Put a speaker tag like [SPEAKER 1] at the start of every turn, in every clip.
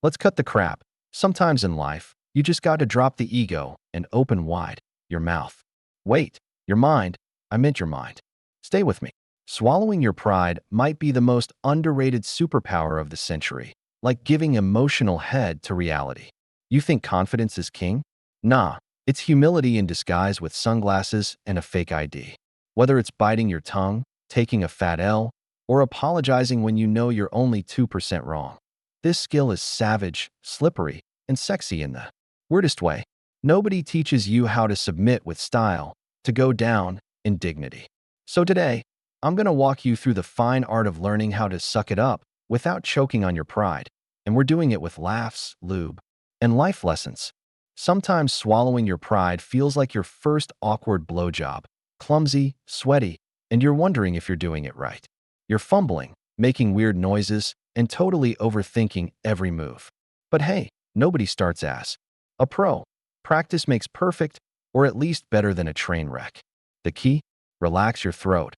[SPEAKER 1] Let's cut the crap. Sometimes in life, you just got to drop the ego and open wide your mouth. Wait, your mind? I meant your mind. Stay with me. Swallowing your pride might be the most underrated superpower of the century, like giving emotional head to reality. You think confidence is king? Nah, it's humility in disguise with sunglasses and a fake ID. Whether it's biting your tongue, taking a fat L, or apologizing when you know you're only 2% wrong. This skill is savage, slippery, and sexy in the weirdest way. Nobody teaches you how to submit with style, to go down in dignity. So today, I'm going to walk you through the fine art of learning how to suck it up without choking on your pride. And we're doing it with laughs, lube, and life lessons. Sometimes swallowing your pride feels like your first awkward blowjob, clumsy, sweaty, and you're wondering if you're doing it right. You're fumbling, making weird noises, and totally overthinking every move. But hey, nobody starts as a pro. Practice makes perfect, or at least better than a train wreck. The key? Relax your throat,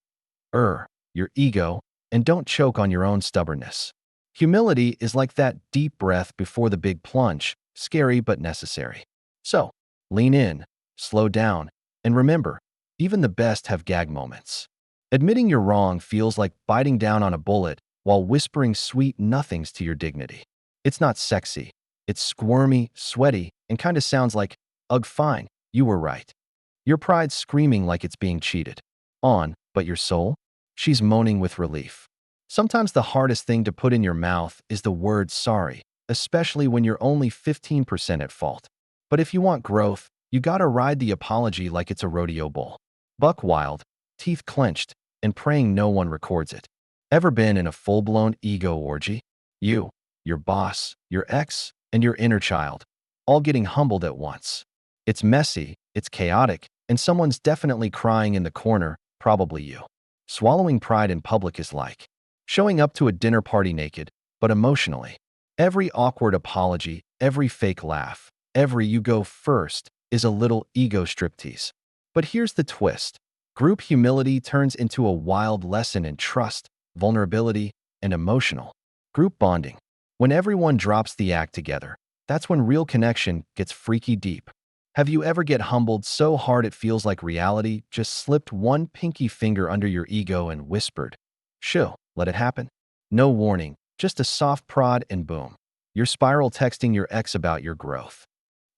[SPEAKER 1] your ego, and don't choke on your own stubbornness. Humility is like that deep breath before the big plunge, scary but necessary. So, lean in, slow down, and remember, even the best have gag moments. Admitting you're wrong feels like biting down on a bullet while whispering sweet nothings to your dignity. It's not sexy. It's squirmy, sweaty, and kind of sounds like, ugh, fine, you were right. Your pride's screaming like it's being cheated on, but your soul? She's moaning with relief. Sometimes the hardest thing to put in your mouth is the word sorry, especially when you're only 15% at fault. But if you want growth, you gotta ride the apology like it's a rodeo bull. Buck wild, teeth clenched, and praying no one records it. Ever been in a full-blown ego orgy? You, your boss, your ex, and your inner child, all getting humbled at once. It's messy, it's chaotic, and someone's definitely crying in the corner, probably you. Swallowing pride in public is like showing up to a dinner party naked, but emotionally. Every awkward apology, every fake laugh, every you go first is a little ego striptease. But here's the twist. Group humility turns into a wild lesson in trust, vulnerability, and emotional group bonding. When everyone drops the act together, that's when real connection gets freaky deep. Have you ever get humbled so hard it feels like reality just slipped one pinky finger under your ego and whispered, "Chill, let it happen"? No warning, just a soft prod and boom. You're spiral texting your ex about your growth.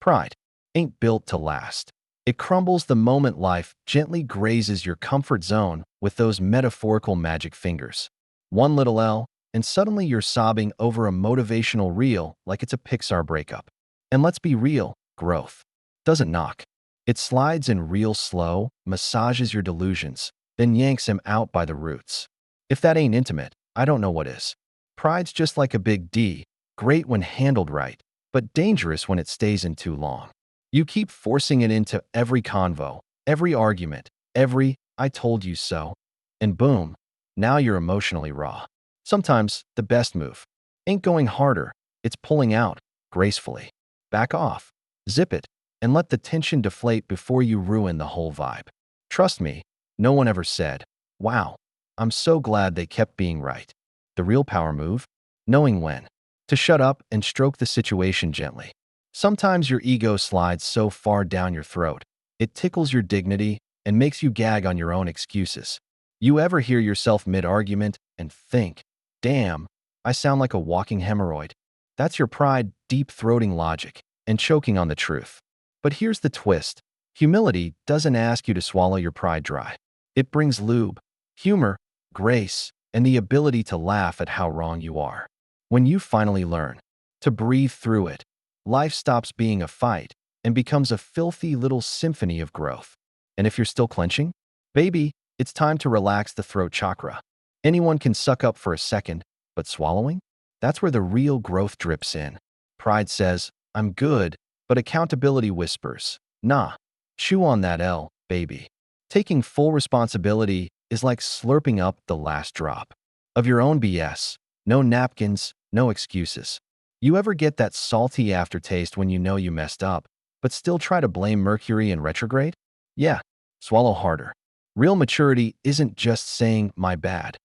[SPEAKER 1] Pride ain't built to last. It crumbles the moment life gently grazes your comfort zone with those metaphorical magic fingers. One little L, and suddenly you're sobbing over a motivational reel like it's a Pixar breakup. And let's be real, growth doesn't knock. It slides in real slow, massages your delusions, then yanks him out by the roots. If that ain't intimate, I don't know what is. Pride's just like a big D, great when handled right, but dangerous when it stays in too long. You keep forcing it into every convo, every argument, every "I told you so," and boom, now you're emotionally raw. Sometimes the best move ain't going harder, it's pulling out gracefully. Back off, zip it, and let the tension deflate before you ruin the whole vibe. Trust me, no one ever said, "Wow, I'm so glad they kept being right." The real power move? Knowing when to shut up and stroke the situation gently. Sometimes your ego slides so far down your throat, it tickles your dignity and makes you gag on your own excuses. You ever hear yourself mid-argument and think, "Damn, I sound like a walking hemorrhoid"? That's your pride deep-throating logic and choking on the truth. But here's the twist. Humility doesn't ask you to swallow your pride dry. It brings lube, humor, grace, and the ability to laugh at how wrong you are. When you finally learn to breathe through it, life stops being a fight and becomes a filthy little symphony of growth. And if you're still clenching, baby, it's time to relax the throat chakra. Anyone can suck up for a second, but swallowing? That's where the real growth drips in. Pride says, "I'm good," but accountability whispers, "Nah, chew on that L, baby." Taking full responsibility is like slurping up the last drop of your own BS. No napkins, no excuses. You ever get that salty aftertaste when you know you messed up, but still try to blame Mercury in retrograde? Yeah, swallow harder. Real maturity isn't just saying "my bad."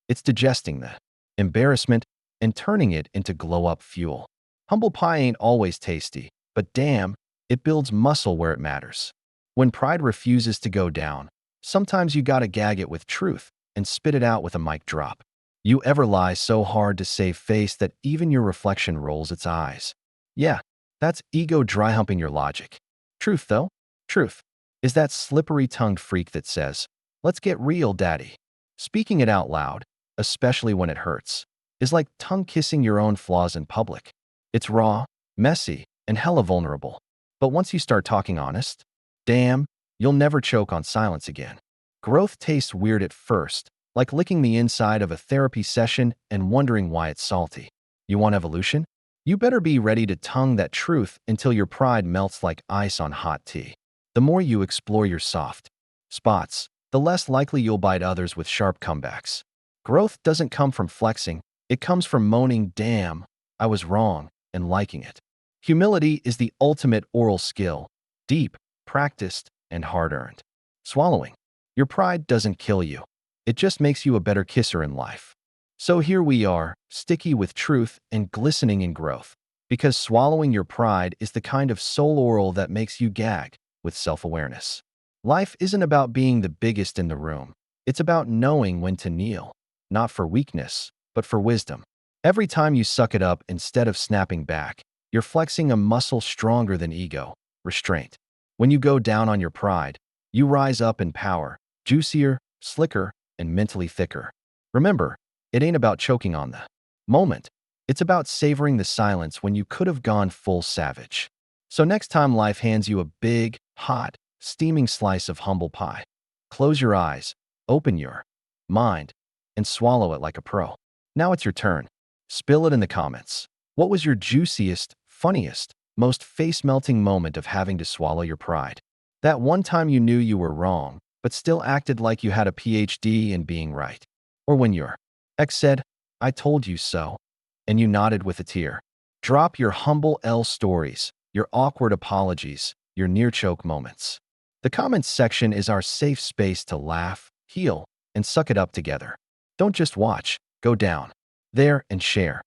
[SPEAKER 1] It's digesting the embarrassment and turning it into glow-up fuel. Humble pie ain't always tasty, but damn, it builds muscle where it matters. When pride refuses to go down, sometimes you gotta gag it with truth and spit it out with a mic drop. You ever lie so hard to save face that even your reflection rolls its eyes? Yeah, that's ego dry humping your logic. Truth, though, truth, is that slippery-tongued freak that says, "Let's get real, daddy." Speaking it out loud, especially when it hurts, is like tongue-kissing your own flaws in public. It's raw, messy, and hella vulnerable. But once you start talking honest, damn, you'll never choke on silence again. Growth tastes weird at first, like licking the inside of a therapy session and wondering why it's salty. You want evolution? You better be ready to tongue that truth until your pride melts like ice on hot tea. The more you explore your soft spots, the less likely you'll bite others with sharp comebacks. Growth doesn't come from flexing, it comes from moaning, "Damn, I was wrong," and liking it. Humility is the ultimate oral skill, deep, practiced, and hard-earned. Swallowing your pride doesn't kill you. It just makes you a better kisser in life. So here we are, sticky with truth and glistening in growth. Because swallowing your pride is the kind of soul oral that makes you gag with self-awareness. Life isn't about being the biggest in the room. It's about knowing when to kneel, not for weakness, but for wisdom. Every time you suck it up instead of snapping back, you're flexing a muscle stronger than ego, restraint. When you go down on your pride, you rise up in power, juicier, slicker, and mentally thicker. Remember, it ain't about choking on the moment. It's about savoring the silence when you could have gone full savage. So next time life hands you a big, hot, steaming slice of humble pie, close your eyes, open your mind, and swallow it like a pro. Now it's your turn. Spill it in the comments. What was your juiciest, funniest, most face-melting moment of having to swallow your pride? That one time you knew you were wrong, but still acted like you had a PhD in being right. Or when your ex said, "I told you so," and you nodded with a tear. Drop your humble L stories, your awkward apologies, your near-choke moments. The comments section is our safe space to laugh, heal, and suck it up together. Don't just watch, go down there and share.